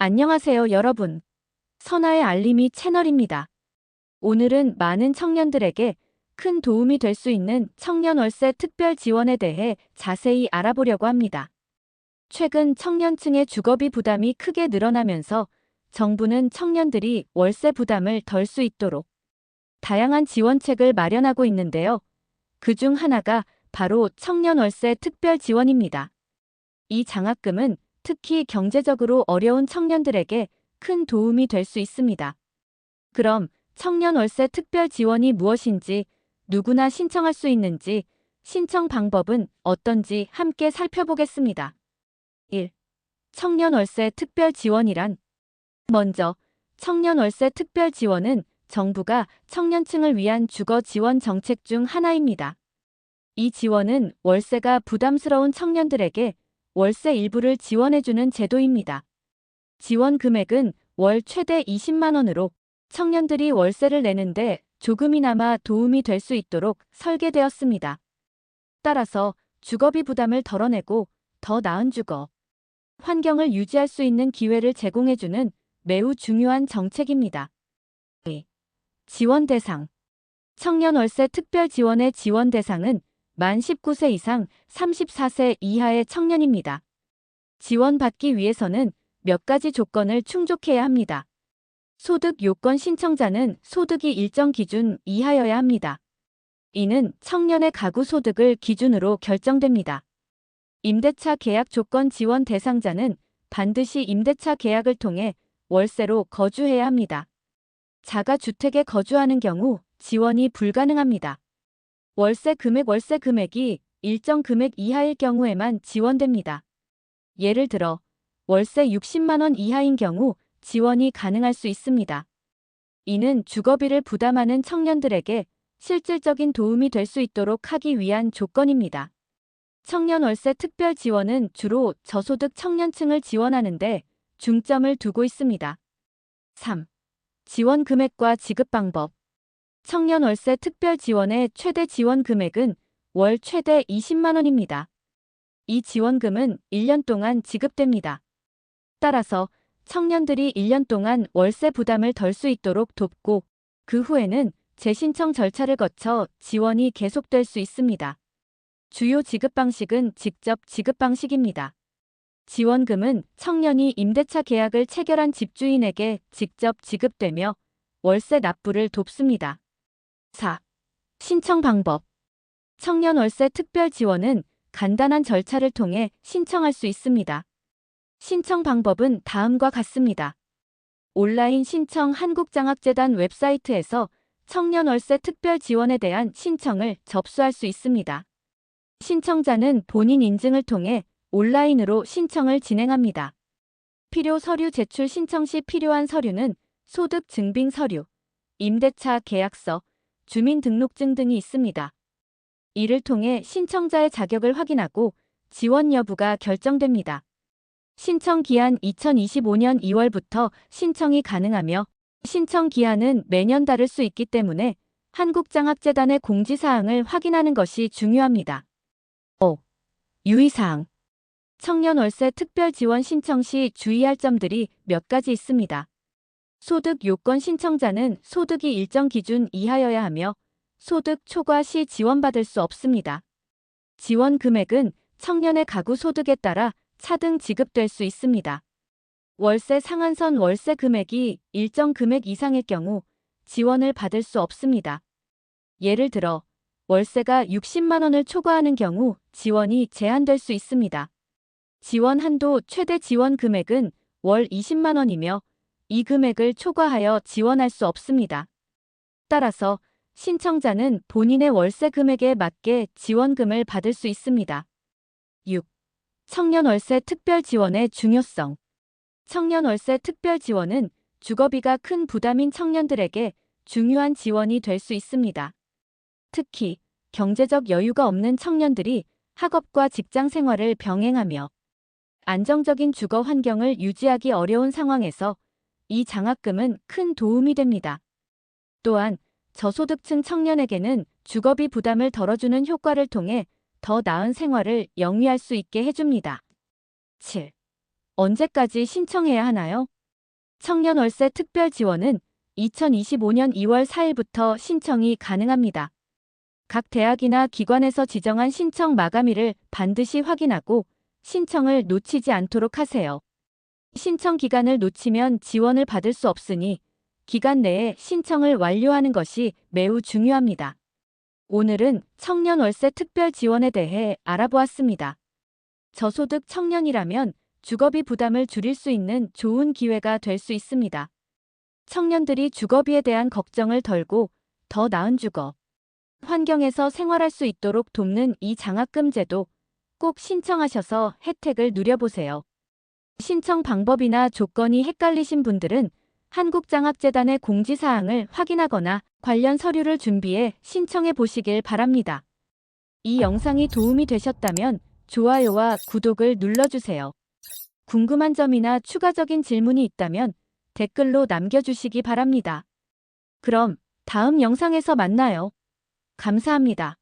안녕하세요, 여러분. 선아의 알림이 채널입니다. 오늘은 많은 청년들에게 큰 도움이 될 수 있는 청년 월세 특별 지원에 대해 자세히 알아보려고 합니다. 최근 청년층의 주거비 부담이 크게 늘어나면서 정부는 청년들이 월세 부담을 덜 수 있도록 다양한 지원책을 마련하고 있는데요. 그중 하나가 바로 청년 월세 특별 지원입니다. 이 장학금은 특히 경제적으로 어려운 청년들에게 큰 도움이 될 수 있습니다. 그럼 청년 월세 특별 지원이 무엇인지, 누구나 신청할 수 있는지, 신청 방법은 어떤지 함께 살펴보겠습니다. 1. 청년 월세 특별 지원이란 먼저 청년 월세 특별 지원은 정부가 청년층을 위한 주거 지원 정책 중 하나입니다. 이 지원은 월세가 부담스러운 청년들에게 월세 일부를 지원해주는 제도입니다. 지원 금액은 월 최대 20만 원으로 청년들이 월세를 내는데 조금이나마 도움이 될 수 있도록 설계되었습니다. 따라서 주거비 부담을 덜어내고 더 나은 주거 환경을 유지할 수 있는 기회를 제공해주는 매우 중요한 정책입니다. 2. 지원 대상 청년 월세 특별 지원의 지원 대상은 만 19세 이상 34세 이하의 청년입니다. 지원받기 위해서는 몇 가지 조건을 충족해야 합니다. 소득 요건 신청자는 소득이 일정 기준 이하여야 합니다. 이는 청년의 가구 소득을 기준으로 결정됩니다. 임대차 계약 조건 지원 대상자는 반드시 임대차 계약을 통해 월세로 거주해야 합니다. 자가주택에 거주하는 경우 지원이 불가능합니다. 월세 금액이 일정 금액 이하일 경우에만 지원됩니다. 예를 들어 월세 60만 원 이하인 경우 지원이 가능할 수 있습니다. 이는 주거비를 부담하는 청년들에게 실질적인 도움이 될 수 있도록 하기 위한 조건입니다. 청년 월세 특별 지원은 주로 저소득 청년층을 지원하는데 중점을 두고 있습니다. 3. 지원 금액과 지급 방법 청년 월세 특별 지원의 최대 지원 금액은 월 최대 20만 원입니다. 이 지원금은 1년 동안 지급됩니다. 따라서 청년들이 1년 동안 월세 부담을 덜 수 있도록 돕고 그 후에는 재신청 절차를 거쳐 지원이 계속될 수 있습니다. 주요 지급 방식은 직접 지급 방식입니다. 지원금은 청년이 임대차 계약을 체결한 집주인에게 직접 지급되며 월세 납부를 돕습니다. 4. 신청 방법 청년 월세 특별 지원은 간단한 절차를 통해 신청할 수 있습니다. 신청 방법은 다음과 같습니다. 온라인 신청 한국장학재단 웹사이트에서 청년 월세 특별 지원에 대한 신청을 접수할 수 있습니다. 신청자는 본인 인증을 통해 온라인으로 신청을 진행합니다. 필요 서류 제출 신청 시 필요한 서류는 소득 증빙 서류, 임대차 계약서, 주민등록증 등이 있습니다. 이를 통해 신청자의 자격을 확인하고 지원 여부가 결정됩니다. 신청 기한 2025년 2월부터 신청이 가능하며 신청 기한은 매년 다를 수 있기 때문에 한국장학재단의 공지사항을 확인하는 것이 중요합니다. 5. 유의사항 청년 월세 특별 지원 신청 시 주의할 점들이 몇 가지 있습니다. 소득 요건 신청자는 소득이 일정 기준 이하여야 하며 소득 초과 시 지원받을 수 없습니다. 지원 금액은 청년의 가구 소득에 따라 차등 지급될 수 있습니다. 월세 상한선 월세 금액이 일정 금액 이상일 경우 지원을 받을 수 없습니다. 예를 들어 월세가 60만 원을 초과하는 경우 지원이 제한될 수 있습니다. 지원 한도 최대 지원 금액은 월 20만 원이며 이 금액을 초과하여 지원할 수 없습니다. 따라서 신청자는 본인의 월세 금액에 맞게 지원금을 받을 수 있습니다. 6. 청년 월세 특별 지원의 중요성 청년 월세 특별 지원은 주거비가 큰 부담인 청년들에게 중요한 지원이 될 수 있습니다. 특히 경제적 여유가 없는 청년들이 학업과 직장 생활을 병행하며 안정적인 주거 환경을 유지하기 어려운 상황에서 이 장학금은 큰 도움이 됩니다. 또한 저소득층 청년에게는 주거비 부담을 덜어주는 효과를 통해 더 나은 생활을 영위할 수 있게 해줍니다. 7. 언제까지 신청해야 하나요? 청년월세 특별 지원은 2025년 2월 4일부터 신청이 가능합니다. 각 대학이나 기관에서 지정한 신청 마감일을 반드시 확인하고 신청을 놓치지 않도록 하세요. 신청 기간을 놓치면 지원을 받을 수 없으니 기간 내에 신청을 완료하는 것이 매우 중요합니다. 오늘은 청년 월세 특별 지원에 대해 알아보았습니다. 저소득 청년이라면 주거비 부담을 줄일 수 있는 좋은 기회가 될 수 있습니다. 청년들이 주거비에 대한 걱정을 덜고 더 나은 주거 환경에서 생활할 수 있도록 돕는 이 장학금 제도 꼭 신청하셔서 혜택을 누려보세요. 신청 방법이나 조건이 헷갈리신 분들은 한국장학재단의 공지사항을 확인하거나 관련 서류를 준비해 신청해 보시길 바랍니다. 이 영상이 도움이 되셨다면 좋아요와 구독을 눌러주세요. 궁금한 점이나 추가적인 질문이 있다면 댓글로 남겨주시기 바랍니다. 그럼 다음 영상에서 만나요. 감사합니다.